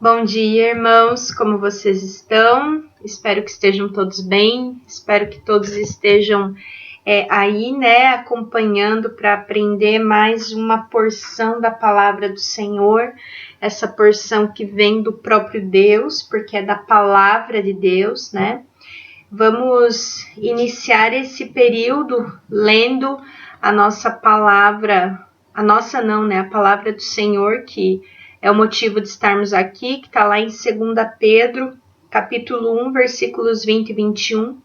Bom dia, irmãos, como vocês estão? Espero que estejam todos bem, espero que todos estejam aí, né, acompanhando para aprender mais uma porção da palavra do Senhor, essa porção que vem do próprio Deus, porque é da palavra de Deus, né? Vamos iniciar esse período lendo a nossa palavra, a palavra do Senhor, que é o motivo de estarmos aqui, que está lá em 2 Pedro, capítulo 1, versículos 20 e 21.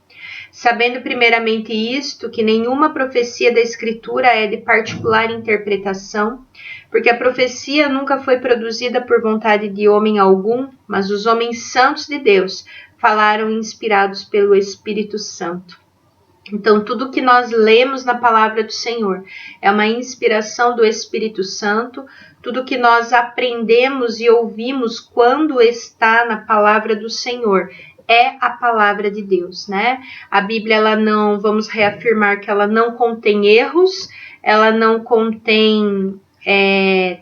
Sabendo primeiramente isto, que nenhuma profecia da Escritura é de particular interpretação, porque a profecia nunca foi produzida por vontade de homem algum, mas os homens santos de Deus falaram inspirados pelo Espírito Santo. Então, tudo que nós lemos na palavra do Senhor é uma inspiração do Espírito Santo. Tudo que nós aprendemos e ouvimos quando está na palavra do Senhor é a palavra de Deus, né? A Bíblia, ela não, vamos reafirmar que ela não contém erros, ela não contém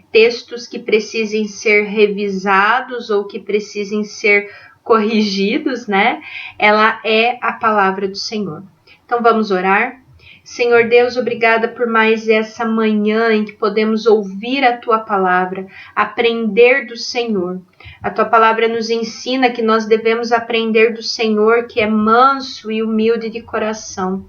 textos que precisem ser revisados ou que precisem ser corrigidos, né? Ela é a palavra do Senhor. Então vamos orar. Senhor Deus, obrigada por mais essa manhã em que podemos ouvir a Tua palavra, aprender do Senhor. A Tua palavra nos ensina que nós devemos aprender do Senhor, que é manso e humilde de coração.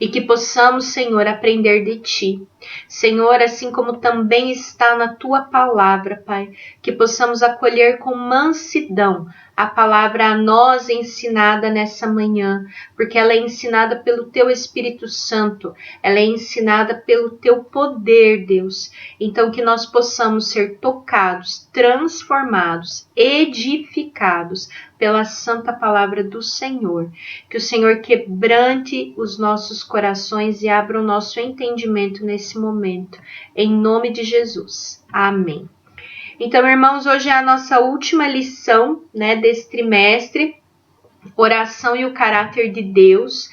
E que possamos, Senhor, aprender de Ti. Senhor, assim como também está na Tua palavra, Pai, que possamos acolher com mansidão a palavra a nós ensinada nessa manhã, porque ela é ensinada pelo Teu Espírito Santo, ela é ensinada pelo Teu poder, Deus. Então que nós possamos ser tocados, transformados, edificados pela santa palavra do Senhor. Que o Senhor quebrante os nossos corações e abra o nosso entendimento nesse momento. Em nome de Jesus. Amém. Então, irmãos, hoje é a nossa última lição, né, desse trimestre, oração e o caráter de Deus.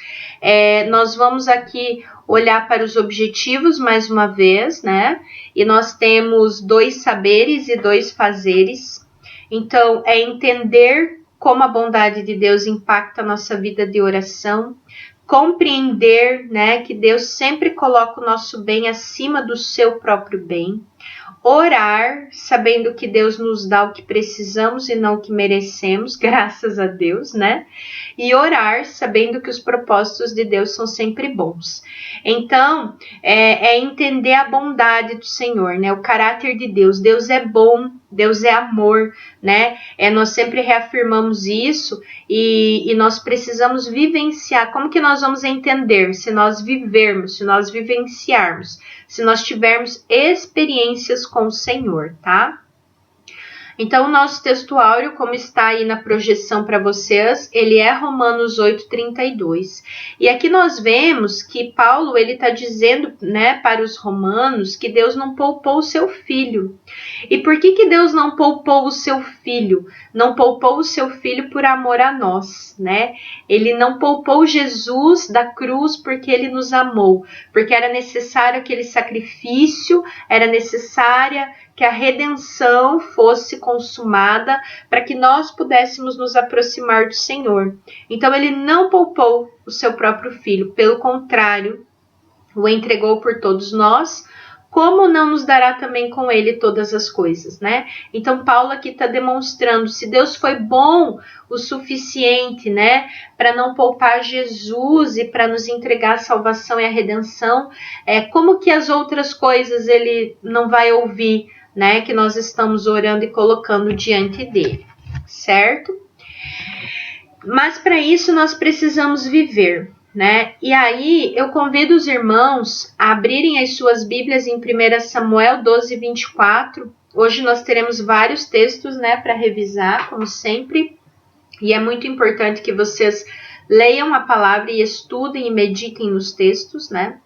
Nós vamos aqui olhar para os objetivos mais uma vez, né? E nós temos 2 saberes e 2 fazeres. Então, é entender como a bondade de Deus impacta a nossa vida de oração, compreender, né, que Deus sempre coloca o nosso bem acima do seu próprio bem, orar, sabendo que Deus nos dá o que precisamos e não o que merecemos, graças a Deus, né? E orar, sabendo que os propósitos de Deus são sempre bons. Então, é entender a bondade do Senhor, né? O caráter de Deus. Deus é bom, Deus é amor, né? Nós sempre reafirmamos isso e nós precisamos vivenciar. Como que nós vamos entender? Se nós vivermos, se nós vivenciarmos, se nós tivermos experiências com o Senhor, tá? Então, o nosso texto áureo, como está aí na projeção para vocês, ele é Romanos 8:32. E aqui nós vemos que Paulo, ele está dizendo, né, para os romanos que Deus não poupou o seu filho. E por que Deus não poupou o seu filho? Não poupou o seu filho por amor a nós, né? Ele não poupou Jesus da cruz porque ele nos amou, porque era necessário aquele sacrifício, era necessária que a redenção fosse consumada para que nós pudéssemos nos aproximar do Senhor. Então, ele não poupou o seu próprio filho, pelo contrário, o entregou por todos nós, como não nos dará também com ele todas as coisas, né? Então, Paulo aqui está demonstrando, se Deus foi bom o suficiente, né, para não poupar Jesus e para nos entregar a salvação e a redenção, como que as outras coisas ele não vai ouvir, né, que nós estamos orando e colocando diante dele, certo? Mas para isso nós precisamos viver, né? E aí eu convido os irmãos a abrirem as suas Bíblias em 1 Samuel 12:24. Hoje nós teremos vários textos, né, para revisar, como sempre, e é muito importante que vocês leiam a palavra e estudem e meditem nos textos, né?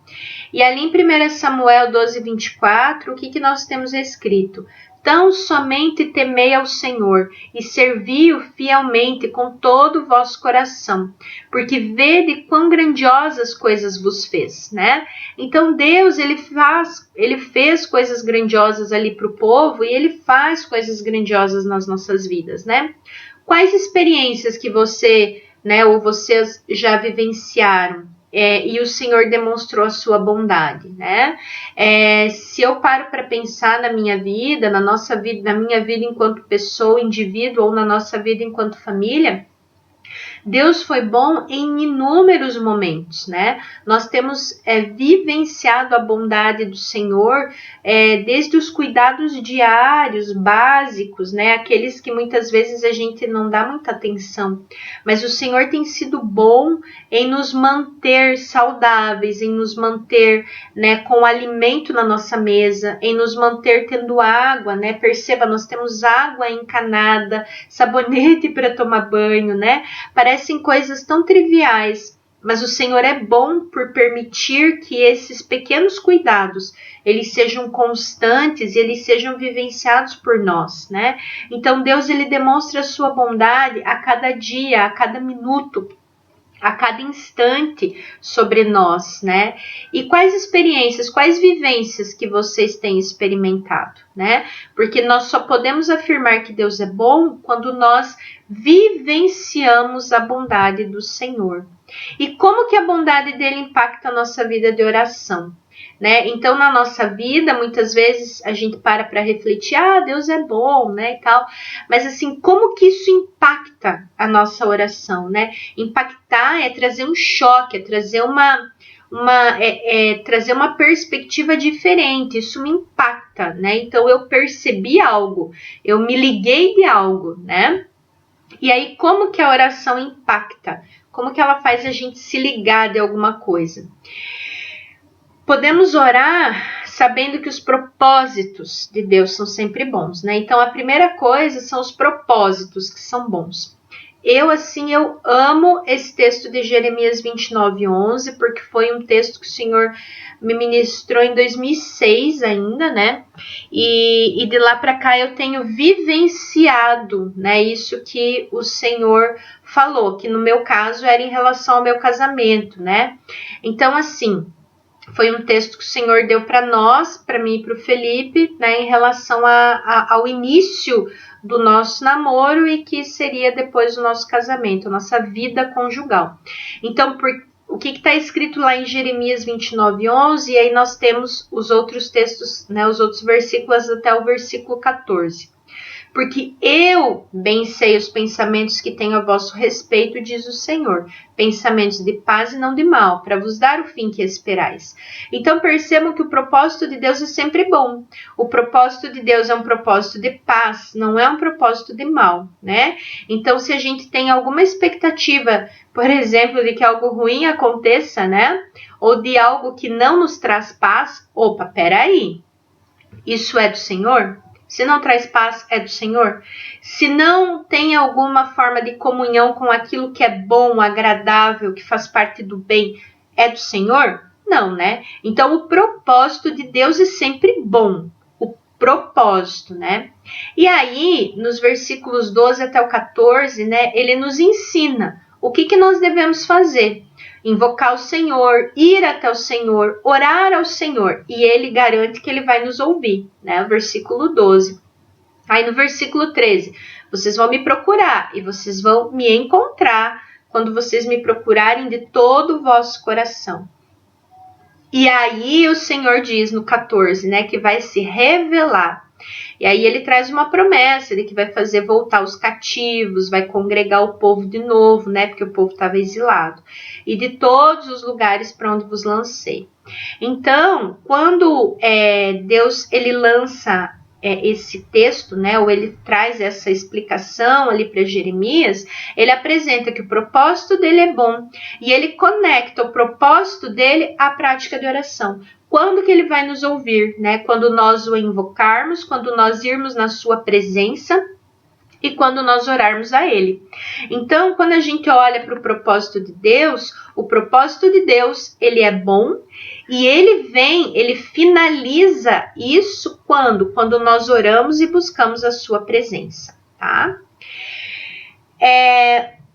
E ali em 1 Samuel 12:24, o que nós temos escrito? Tão somente temei ao Senhor e servi-o fielmente com todo o vosso coração, porque vede quão grandiosas coisas vos fez, né? Então Deus, ele fez coisas grandiosas ali para o povo e ele faz coisas grandiosas nas nossas vidas, né? Quais experiências que você, né, ou vocês já vivenciaram? E o Senhor demonstrou a sua bondade, né? Se eu paro para pensar na minha vida, na nossa vida, na minha vida enquanto pessoa, indivíduo, ou na nossa vida enquanto família, Deus foi bom em inúmeros momentos, né? Nós temos vivenciado a bondade do Senhor desde os cuidados diários, básicos, né? Aqueles que muitas vezes a gente não dá muita atenção. Mas o Senhor tem sido bom em nos manter saudáveis, em nos manter, né, com alimento na nossa mesa, em nos manter tendo água, né? Perceba, nós temos água encanada, sabonete para tomar banho, né? Parecem coisas tão triviais, mas o Senhor é bom por permitir que esses pequenos cuidados, eles sejam constantes e eles sejam vivenciados por nós, né? Então Deus, ele demonstra a sua bondade a cada dia, a cada minuto, a cada instante sobre nós, né? E quais experiências, quais vivências que vocês têm experimentado, né? Porque nós só podemos afirmar que Deus é bom quando nós vivenciamos a bondade do Senhor. E como que a bondade dele impacta a nossa vida de oração? Né? Então, na nossa vida, muitas vezes a gente para refletir, Deus é bom, né, e tal. Mas assim, como que isso impacta a nossa oração, né? Impactar é trazer um choque, é trazer trazer uma perspectiva diferente. Isso me impacta, né? Então, eu percebi algo, eu me liguei de algo, né? E aí, como que a oração impacta? Como que ela faz a gente se ligar de alguma coisa? Podemos orar sabendo que os propósitos de Deus são sempre bons, né? Então, a primeira coisa são os propósitos que são bons. Eu amo esse texto de Jeremias 29:11, porque foi um texto que o Senhor me ministrou em 2006 ainda, né? E de lá para cá eu tenho vivenciado, né? Isso que o Senhor falou, que no meu caso era em relação ao meu casamento, né? Então, assim, foi um texto que o Senhor deu para nós, para mim e para o Felipe, né, em relação ao início do nosso namoro e que seria depois do nosso casamento, a nossa vida conjugal. Então, o que está escrito lá em Jeremias 29:11, e aí nós temos os outros textos, né, os outros versículos até o versículo 14. Porque eu bem sei os pensamentos que tenho a vosso respeito, diz o Senhor, pensamentos de paz e não de mal, para vos dar o fim que esperais. Então percebam que o propósito de Deus é sempre bom. O propósito de Deus é um propósito de paz, não é um propósito de mal, né? Então, se a gente tem alguma expectativa, por exemplo, de que algo ruim aconteça, né? Ou de algo que não nos traz paz, opa, peraí, isso é do Senhor? Se não traz paz, é do Senhor? Se não tem alguma forma de comunhão com aquilo que é bom, agradável, que faz parte do bem, é do Senhor? Não, né? Então, o propósito de Deus é sempre bom. O propósito, né? E aí, nos versículos 12 até o 14, né? Ele nos ensina o que nós devemos fazer. Invocar o Senhor, ir até o Senhor, orar ao Senhor. E ele garante que ele vai nos ouvir, né? O versículo 12. Aí no versículo 13, vocês vão me procurar e vocês vão me encontrar quando vocês me procurarem de todo o vosso coração. E aí o Senhor diz no 14, né, que vai se revelar. E aí ele traz uma promessa de que vai fazer voltar os cativos, vai congregar o povo de novo, né? Porque o povo estava exilado. E de todos os lugares para onde vos lancei. Então, quando Deus ele lança esse texto, né? Ou ele traz essa explicação ali para Jeremias, ele apresenta que o propósito dele é bom. E ele conecta o propósito dele à prática de oração. Quando que ele vai nos ouvir, né? Quando nós o invocarmos, quando nós irmos na sua presença e quando nós orarmos a ele. Então, quando a gente olha para o propósito de Deus, ele é bom E ele finaliza isso quando? Quando nós oramos e buscamos a sua presença, tá?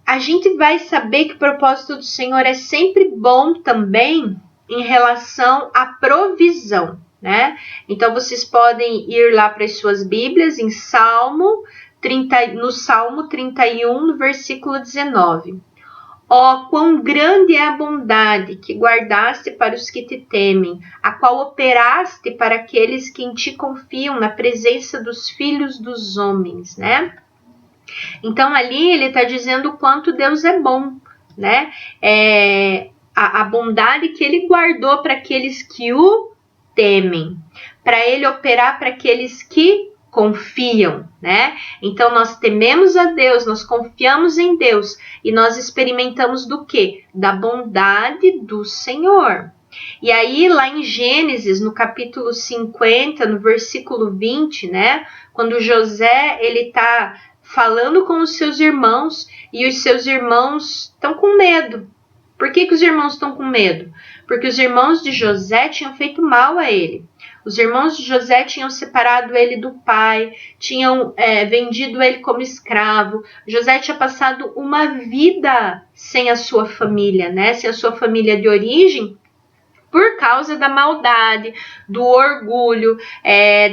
A gente vai saber que o propósito do Senhor é sempre bom também em relação à provisão, né? Então, vocês podem ir lá para as suas Bíblias em no Salmo 31, no versículo 19. Ó, quão grande é a bondade que guardaste para os que te temem, a qual operaste para aqueles que em ti confiam na presença dos filhos dos homens, né? Então, ali ele está dizendo o quanto Deus é bom, né? A bondade que ele guardou para aqueles que o temem, para ele operar para aqueles que confiam, né? Então, nós tememos a Deus, nós confiamos em Deus e nós experimentamos do quê? Da bondade do Senhor. E aí, lá em Gênesis, no capítulo 50, no versículo 20, né? Quando José, ele está falando com os seus irmãos e os seus irmãos estão com medo. Por que os irmãos estão com medo? Porque os irmãos de José tinham feito mal a ele. Os irmãos de José tinham separado ele do pai, tinham vendido ele como escravo. José tinha passado uma vida sem a sua família, né? Sem a sua família de origem, por causa da maldade, do orgulho,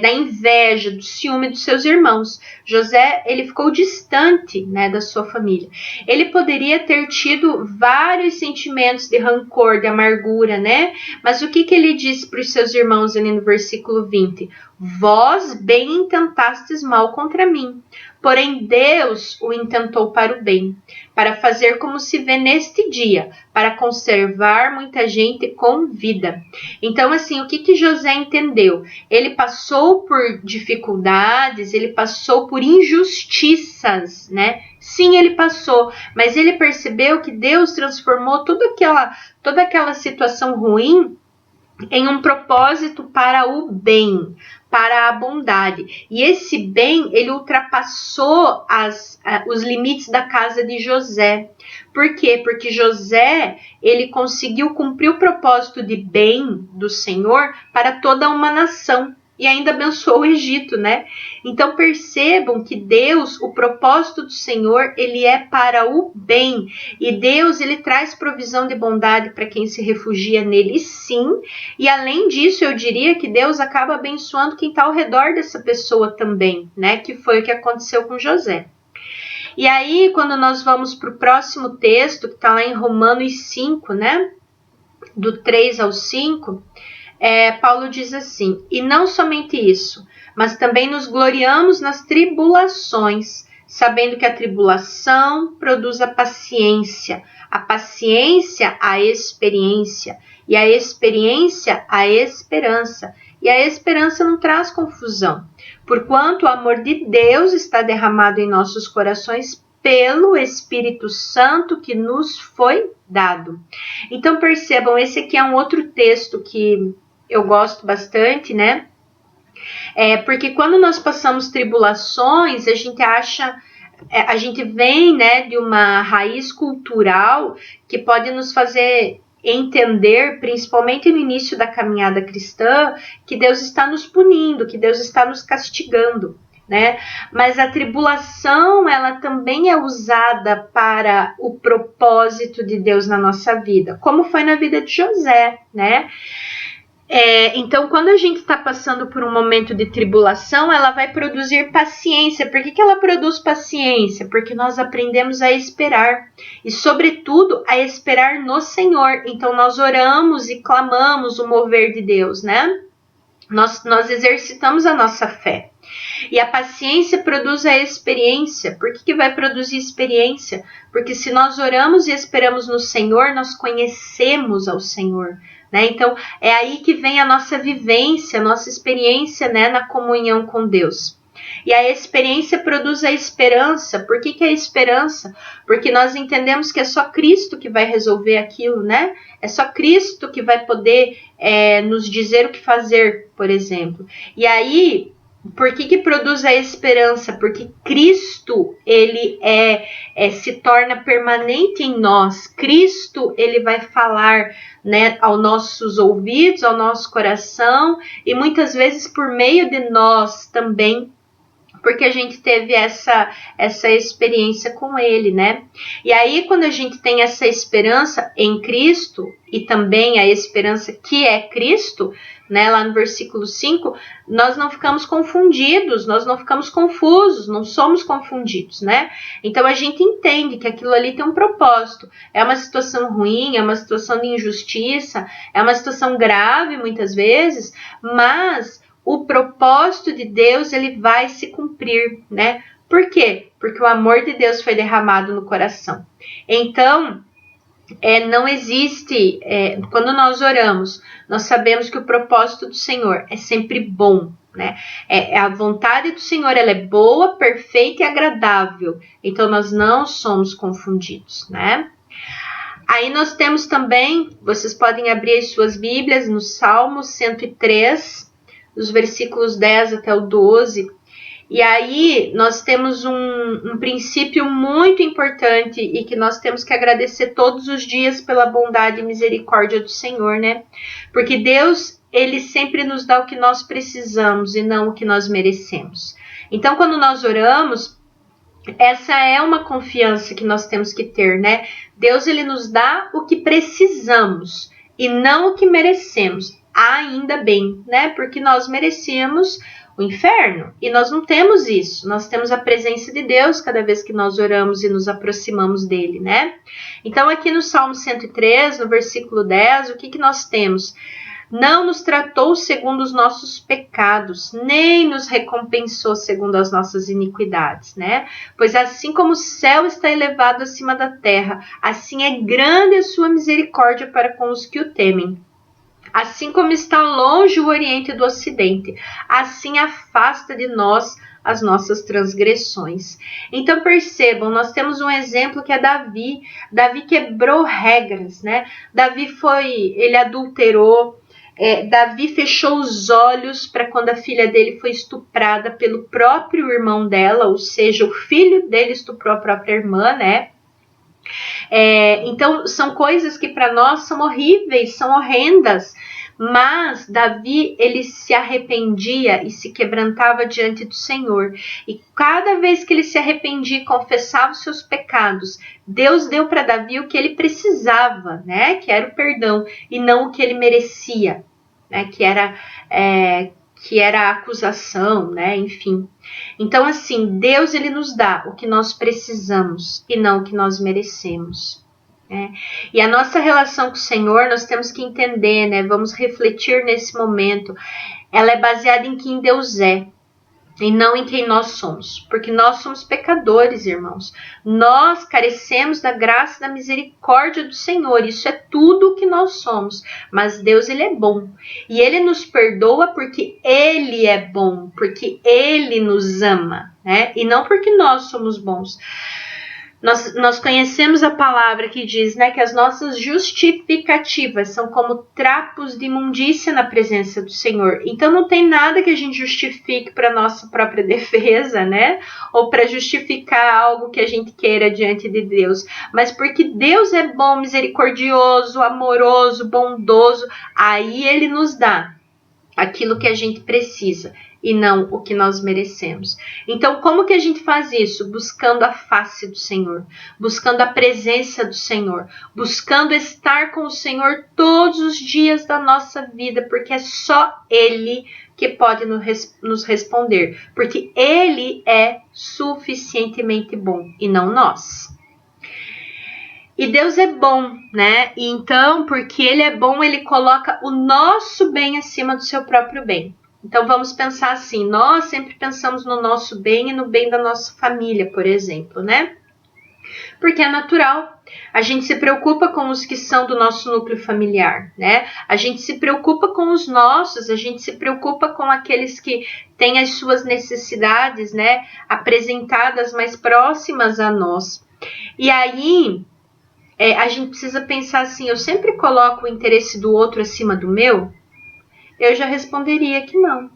da inveja, do ciúme dos seus irmãos. José, ele ficou distante, né, da sua família. Ele poderia ter tido vários sentimentos de rancor, de amargura, né? Mas o que ele disse para os seus irmãos ali no versículo 20? Vós bem intentastes mal contra mim, porém Deus o intentou para o bem, para fazer como se vê neste dia, para conservar muita gente com vida. Então, assim, o que José entendeu? Ele passou por dificuldades, ele passou por injustiças, né? Sim, ele passou, mas ele percebeu que Deus transformou toda aquela situação ruim em um propósito para o bem, para a bondade. E esse bem, ele ultrapassou os limites da casa de José. Por quê? Porque José, ele conseguiu cumprir o propósito de bem do Senhor para toda uma nação. E ainda abençoou o Egito, né? Então percebam que Deus, o propósito do Senhor, ele é para o bem. E Deus, ele traz provisão de bondade para quem se refugia nele, sim. E além disso, eu diria que Deus acaba abençoando quem está ao redor dessa pessoa também, né? Que foi o que aconteceu com José. E aí, quando nós vamos para o próximo texto, que está lá em Romanos 5, né? Do 3 ao 5... Paulo diz assim: e não somente isso, mas também nos gloriamos nas tribulações, sabendo que a tribulação produz a paciência a experiência, e a experiência a esperança, e a esperança não traz confusão, porquanto o amor de Deus está derramado em nossos corações pelo Espírito Santo que nos foi dado. Então percebam, esse aqui é um outro texto que eu gosto bastante, né? Porque quando nós passamos tribulações, a gente vem, né, de uma raiz cultural que pode nos fazer entender, principalmente no início da caminhada cristã, que Deus está nos punindo, que Deus está nos castigando, né? Mas a tribulação, ela também é usada para o propósito de Deus na nossa vida, como foi na vida de José, né? Então, quando a gente está passando por um momento de tribulação, ela vai produzir paciência. Por que ela produz paciência? Porque nós aprendemos a esperar e, sobretudo, a esperar no Senhor. Então, nós oramos e clamamos o mover de Deus, né? Nós exercitamos a nossa fé. E a paciência produz a experiência. Por que vai produzir experiência? Porque se nós oramos e esperamos no Senhor, nós conhecemos ao Senhor, né? Então, é aí que vem a nossa vivência, a nossa experiência, né, na comunhão com Deus. E a experiência produz a esperança. Por que a esperança? Porque nós entendemos que é só Cristo que vai resolver aquilo, né? É só Cristo que vai poder nos dizer o que fazer, por exemplo. E aí, Por que produz a esperança? Porque Cristo, ele se torna permanente em nós. Cristo, ele vai falar, né, aos nossos ouvidos, ao nosso coração, e muitas vezes por meio de nós também, porque a gente teve essa experiência com ele, né? E aí, quando a gente tem essa esperança em Cristo, e também a esperança que é Cristo, né, lá no versículo 5, nós não ficamos confundidos, nós não ficamos confusos, não somos confundidos, né? Então, a gente entende que aquilo ali tem um propósito. É uma situação ruim, é uma situação de injustiça, é uma situação grave, muitas vezes, mas o propósito de Deus, ele vai se cumprir, né? Por quê? Porque o amor de Deus foi derramado no coração. Então, não existe, quando nós oramos, nós sabemos que o propósito do Senhor é sempre bom, né? A vontade do Senhor, ela é boa, perfeita e agradável. Então, nós não somos confundidos, né? Aí nós temos também, vocês podem abrir as suas Bíblias no Salmo 103, dos versículos 10 até o 12, e aí nós temos um princípio muito importante e que nós temos que agradecer todos os dias pela bondade e misericórdia do Senhor, né? Porque Deus, ele sempre nos dá o que nós precisamos e não o que nós merecemos. Então, quando nós oramos, essa é uma confiança que nós temos que ter, né? Deus, ele nos dá o que precisamos e não o que merecemos. Ainda bem, né? Porque nós merecíamos o inferno e nós não temos isso. Nós temos a presença de Deus cada vez que nós oramos e nos aproximamos dele, né? Então, aqui no Salmo 103, no versículo 10, o que nós temos? Não nos tratou segundo os nossos pecados, nem nos recompensou segundo as nossas iniquidades, né? Pois assim como o céu está elevado acima da terra, assim é grande a sua misericórdia para com os que o temem. Assim como está longe o Oriente do Ocidente, assim afasta de nós as nossas transgressões. Então percebam, nós temos um exemplo que é Davi. Davi quebrou regras, né? Ele adulterou. Davi fechou os olhos para quando a filha dele foi estuprada pelo próprio irmão dela, ou seja, o filho dele estuprou a própria irmã, né? Então, são coisas que para nós são horríveis, são horrendas, mas Davi, ele se arrependia e se quebrantava diante do Senhor, e cada vez que ele se arrependia e confessava os seus pecados, Deus deu para Davi o que ele precisava, né? Que era o perdão, e não o que ele merecia, né? Que era a acusação, né? Enfim. Então, assim, Deus, ele nos dá o que nós precisamos e não o que nós merecemos, né? E a nossa relação com o Senhor, nós temos que entender, né? Vamos refletir nesse momento. Ela é baseada em quem Deus é e não em quem nós somos, porque nós somos pecadores, irmãos. Nós carecemos da graça e da misericórdia do Senhor, isso é tudo o que nós somos, mas Deus, ele é bom, e ele nos perdoa porque ele é bom, porque ele nos ama, né? E não porque nós somos bons. Nós conhecemos a palavra que diz, né, que as nossas justificativas são como trapos de imundícia na presença do Senhor. Então não tem nada que a gente justifique para nossa própria defesa, né? Ou para justificar algo que a gente queira diante de Deus. Mas porque Deus é bom, misericordioso, amoroso, bondoso, aí ele nos dá aquilo que a gente precisa e não o que nós merecemos. Então, como que a gente faz isso? Buscando a face do Senhor, buscando a presença do Senhor, buscando estar com o Senhor todos os dias da nossa vida, porque é só Ele que pode nos responder, porque Ele é suficientemente bom e não nós. E Deus é bom, né? E então, porque Ele é bom, Ele coloca o nosso bem acima do seu próprio bem. Então, vamos pensar assim, nós sempre pensamos no nosso bem e no bem da nossa família, por exemplo, né? Porque é natural. A gente se preocupa com os que são do nosso núcleo familiar, né? A gente se preocupa com os nossos, a gente se preocupa com aqueles que têm as suas necessidades, né? Apresentadas mais próximas a nós. E aí, a gente precisa pensar assim, eu sempre coloco o interesse do outro acima do meu? Eu já responderia que não.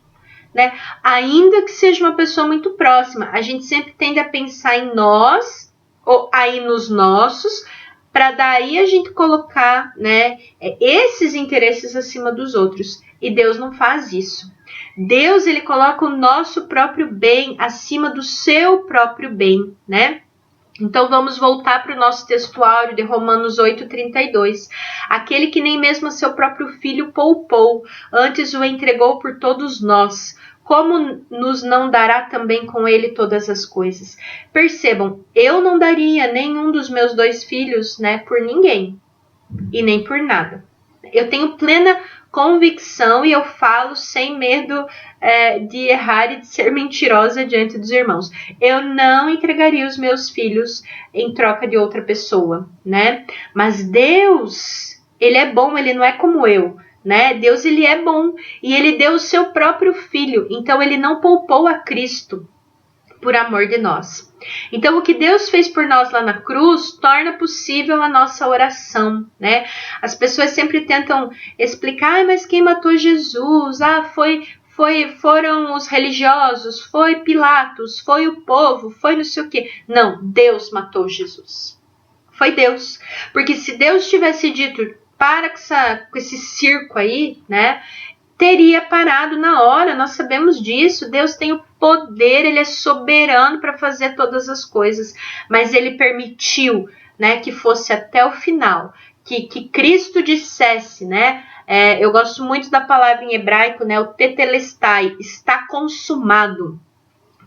né? Ainda que seja uma pessoa muito próxima, a gente sempre tende a pensar em nós, ou aí nos nossos, para daí a gente colocar, né, esses interesses acima dos outros. E Deus não faz isso. Deus, ele coloca o nosso próprio bem acima do seu próprio bem, né? Então vamos voltar para o nosso textuário de Romanos 8:32. Aquele que nem mesmo a seu próprio filho poupou, antes o entregou por todos nós, como nos não dará também com ele todas as coisas? Percebam, eu não daria nenhum dos meus 2 filhos, né, por ninguém e nem por nada. Eu tenho plena convicção e eu falo sem medo de errar e de ser mentirosa diante dos irmãos. Eu não entregaria os meus filhos em troca de outra pessoa, né? Mas Deus, ele é bom, ele não é como eu, né? Deus, ele é bom e ele deu o seu próprio filho, então ele não poupou a Cristo por amor de nós. Então, o que Deus fez por nós lá na cruz torna possível a nossa oração, né? As pessoas sempre tentam explicar, mas quem matou Jesus? Foram os religiosos, foi Pilatos, foi o povo, foi não sei o quê. Não, Deus matou Jesus. Foi Deus. Porque se Deus tivesse dito, para com esse circo aí, né? Teria parado na hora, nós sabemos disso. Deus tem o poder, ele é soberano para fazer todas as coisas, mas ele permitiu, né, que fosse até o final, que Cristo dissesse, né, eu gosto muito da palavra em hebraico, né, o tetelestai, está consumado.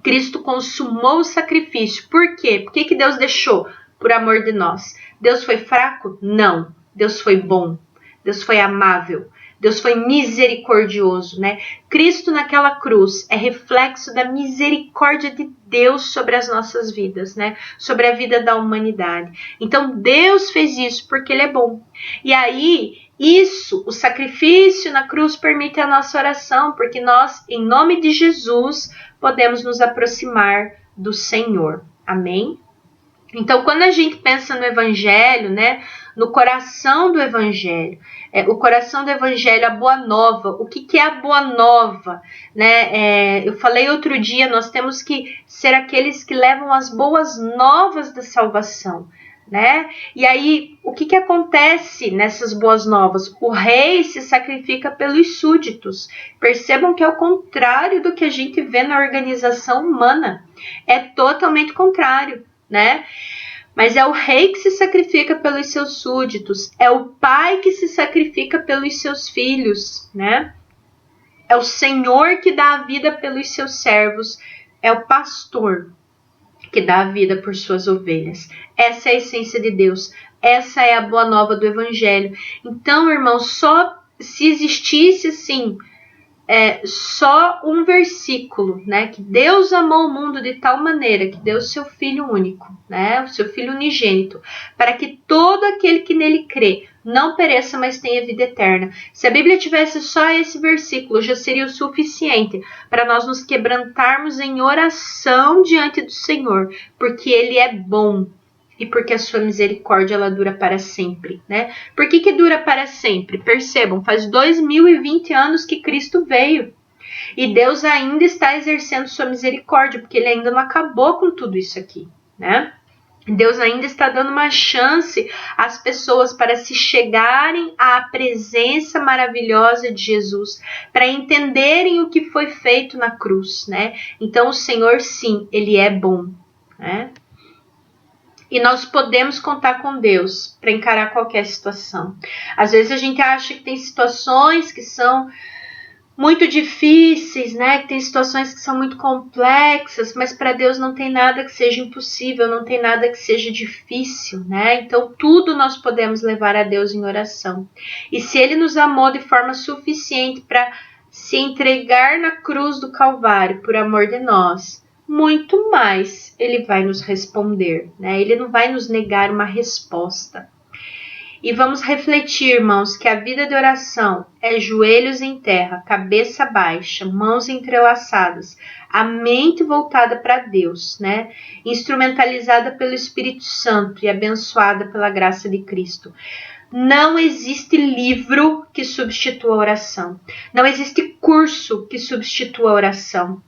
Cristo consumou o sacrifício. Por quê? Por que Deus deixou? Por amor de nós. Deus foi fraco? Não. Deus foi bom. Deus foi amável. Deus foi misericordioso, né? Cristo naquela cruz é reflexo da misericórdia de Deus sobre as nossas vidas, né? Sobre a vida da humanidade. Então, Deus fez isso porque ele é bom. E aí, o sacrifício na cruz permite a nossa oração, porque nós, em nome de Jesus, podemos nos aproximar do Senhor. Amém? Então, quando a gente pensa no Evangelho, né, no coração do Evangelho, o coração do Evangelho, a Boa Nova, o que é a Boa Nova? Né? Eu falei outro dia, nós temos que ser aqueles que levam as boas novas da salvação. Né? E aí, o que acontece nessas boas novas? O rei se sacrifica pelos súditos. Percebam que é o contrário do que a gente vê na organização humana. É totalmente contrário. Né? Mas é o rei que se sacrifica pelos seus súditos, é o pai que se sacrifica pelos seus filhos, né? É o Senhor que dá a vida pelos seus servos, é o pastor que dá a vida por suas ovelhas. Essa é a essência de Deus, essa é a boa nova do Evangelho. Então, irmãos, só se existisse assim, só um versículo, né? Que Deus amou o mundo de tal maneira que deu o seu Filho único, né? O seu Filho unigênito, para que todo aquele que nele crê não pereça, mas tenha vida eterna. Se a Bíblia tivesse só esse versículo, já seria o suficiente para nós nos quebrantarmos em oração diante do Senhor, porque Ele é bom. E porque a sua misericórdia, ela dura para sempre, né? Por que dura para sempre? Percebam, faz 2020 anos que Cristo veio. E Deus ainda está exercendo sua misericórdia, porque ele ainda não acabou com tudo isso aqui, né? Deus ainda está dando uma chance às pessoas para se chegarem à presença maravilhosa de Jesus, para entenderem o que foi feito na cruz, né? Então o Senhor, sim, ele é bom, né? E nós podemos contar com Deus para encarar qualquer situação. Às vezes a gente acha que tem situações que são muito difíceis, né? Que tem situações que são muito complexas, mas para Deus não tem nada que seja impossível, não tem nada que seja difícil, né? Então tudo nós podemos levar a Deus em oração. E se Ele nos amou de forma suficiente para se entregar na cruz do Calvário por amor de nós, muito mais ele vai nos responder, né? Ele não vai nos negar uma resposta. E vamos refletir, irmãos, que a vida de oração é joelhos em terra, cabeça baixa, mãos entrelaçadas, a mente voltada para Deus, né? Instrumentalizada pelo Espírito Santo e abençoada pela graça de Cristo. Não existe livro que substitua a oração. Não existe curso que substitua a oração,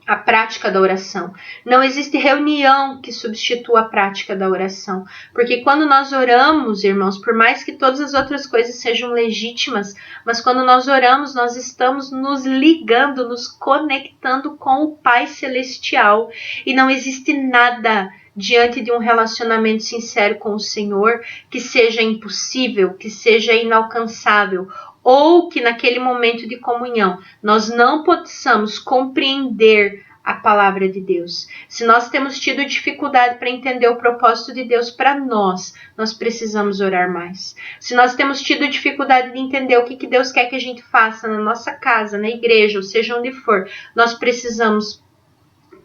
a prática da oração. Não existe reunião que substitua a prática da oração. Porque quando nós oramos, irmãos, por mais que todas as outras coisas sejam legítimas, mas quando nós oramos, nós estamos nos ligando, nos conectando com o Pai Celestial. E não existe nada diante de um relacionamento sincero com o Senhor que seja impossível, que seja inalcançável, ou que naquele momento de comunhão nós não possamos compreender a palavra de Deus. Se nós temos tido dificuldade para entender o propósito de Deus para nós precisamos orar mais. Se nós temos tido dificuldade de entender o que Deus quer que a gente faça na nossa casa, na igreja, ou seja onde for, nós precisamos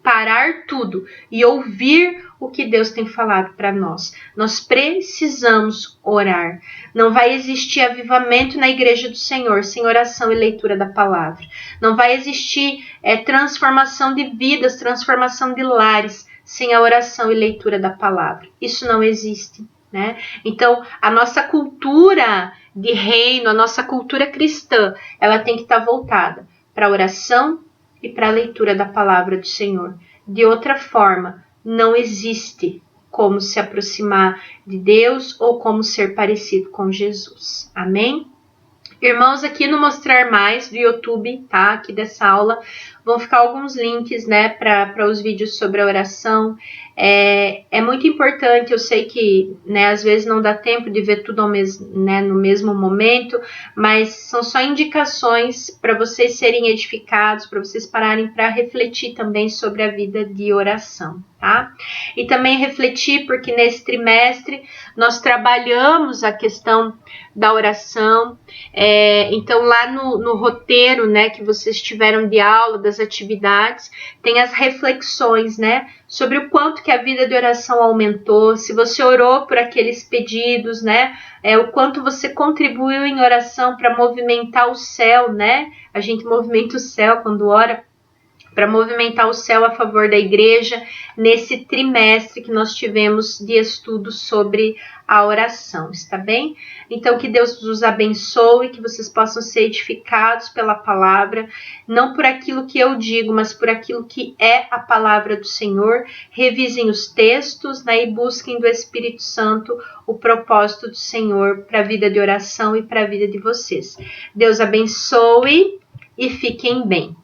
parar tudo e ouvir o que Deus tem falado para nós. Nós precisamos orar. Não vai existir avivamento na igreja do Senhor sem oração e leitura da palavra. Não vai existir transformação de vidas, transformação de lares sem a oração e leitura da palavra. Isso não existe, né? Então, a nossa cultura de reino, a nossa cultura cristã, ela tem que estar voltada para a oração e para a leitura da palavra do Senhor. De outra forma, não existe como se aproximar de Deus ou como ser parecido com Jesus. Amém? Irmãos, aqui no Mostrar Mais do YouTube, tá? Aqui dessa aula, vão ficar alguns links, né, para os vídeos sobre a oração. É muito importante, eu sei que, né, às vezes não dá tempo de ver tudo no mesmo momento, mas são só indicações para vocês serem edificados, para vocês pararem para refletir também sobre a vida de oração, tá? E também refletir, porque nesse trimestre nós trabalhamos a questão da oração, então lá no roteiro, né, que vocês tiveram de aula, das atividades, tem as reflexões, né, sobre o quanto que a vida de oração aumentou, se você orou por aqueles pedidos, né, o quanto você contribuiu em oração para movimentar o céu, né, a gente movimenta o céu quando ora, para movimentar o céu a favor da igreja, nesse trimestre que nós tivemos de estudo sobre a oração, está bem? Então, que Deus os abençoe, que vocês possam ser edificados pela palavra, não por aquilo que eu digo, mas por aquilo que é a palavra do Senhor. Revisem os textos, né, e busquem do Espírito Santo o propósito do Senhor para a vida de oração e para a vida de vocês. Deus abençoe e fiquem bem.